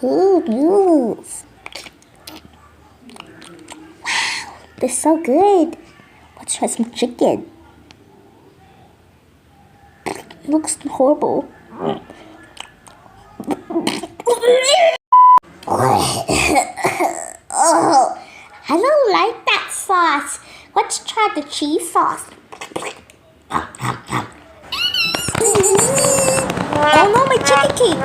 Ooh, yes. Wow, this is so good. Let's try some chicken. It looks horrible. Oh, I don't like that sauce. Let's try the cheese sauce. Oh no, my chicken cake!